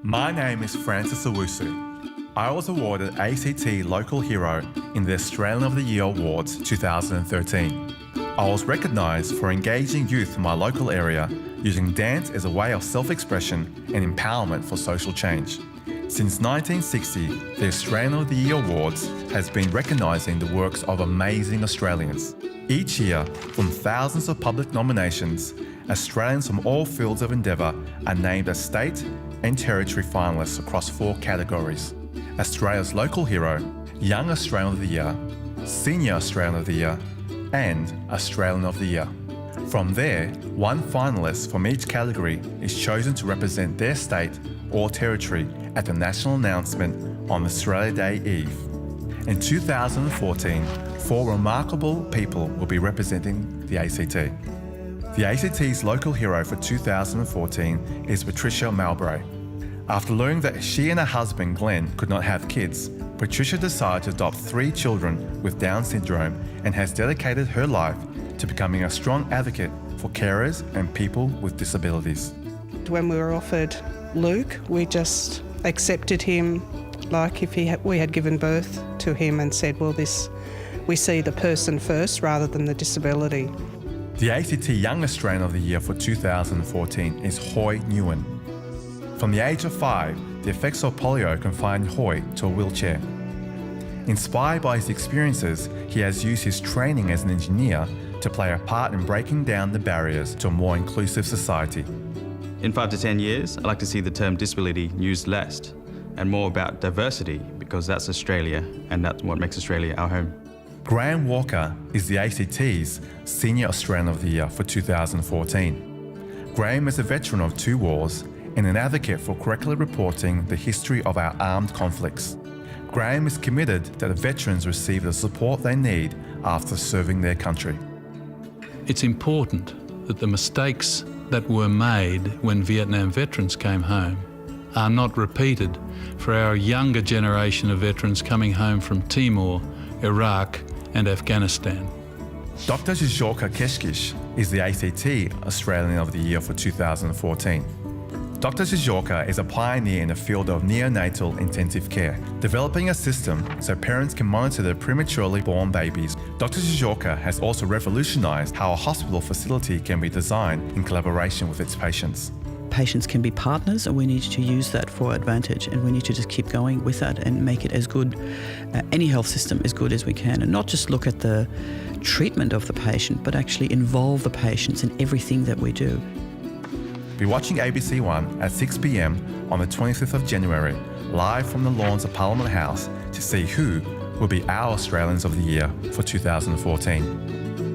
My name is Francis Owusu. I was awarded ACT Local Hero in the Australian of the Year Awards 2013. I was recognised for engaging youth in my local area using dance as a way of self-expression and empowerment for social change. Since 1960, the Australian of the Year Awards has been recognising the works of amazing Australians. Each year, from thousands of public nominations, Australians from all fields of endeavour are named as state and territory finalists across 4 categories: Australia's Local Hero, Young Australian of the Year, Senior Australian of the Year, and Australian of the Year. From there, one finalist from each category is chosen to represent their state or territory at the national announcement on Australia Day Eve. In 2014, 4 remarkable people will be representing the ACT. The ACT's local hero for 2014 is Patricia Mowbray. After learning that she and her husband Glenn could not have kids, Patricia decided to adopt 3 children with Down syndrome and has dedicated her life to becoming a strong advocate for carers and people with disabilities. When we were offered Luke, we just accepted him like if we had given birth to him and said, well, we see the person first rather than the disability. The ACT Young Australian of the Year for 2014 is Hoy Nguyen. From the age of 5, the effects of polio confined Hoy to a wheelchair. Inspired by his experiences, he has used his training as an engineer to play a part in breaking down the barriers to a more inclusive society. In 5 to 10 years, I'd like to see the term disability used less and more about diversity, because that's Australia and that's what makes Australia our home. Graham Walker is the ACT's Senior Australian of the Year for 2014. Graham is a veteran of 2 wars and an advocate for correctly reporting the history of our armed conflicts. Graham is committed that the veterans receive the support they need after serving their country. It's important that the mistakes that were made when Vietnam veterans came home are not repeated for our younger generation of veterans coming home from Timor, Iraq and Afghanistan. Dr. Jijorka Keshkish is the ACT Australian of the Year for 2014. Dr. Jijorka is a pioneer in the field of neonatal intensive care, developing a system so parents can monitor their prematurely born babies. Dr. Jijorka has also revolutionised how a hospital facility can be designed in collaboration with its patients. Patients can be partners, and we need to use that for advantage, and we need to just keep going with that and make it as good, any health system as good as we can, and not just look at the treatment of the patient, but actually involve the patients in everything that we do. Be watching ABC One at 6 p.m. on the 25th of January, live from the lawns of Parliament House, to see who will be our Australians of the Year for 2014.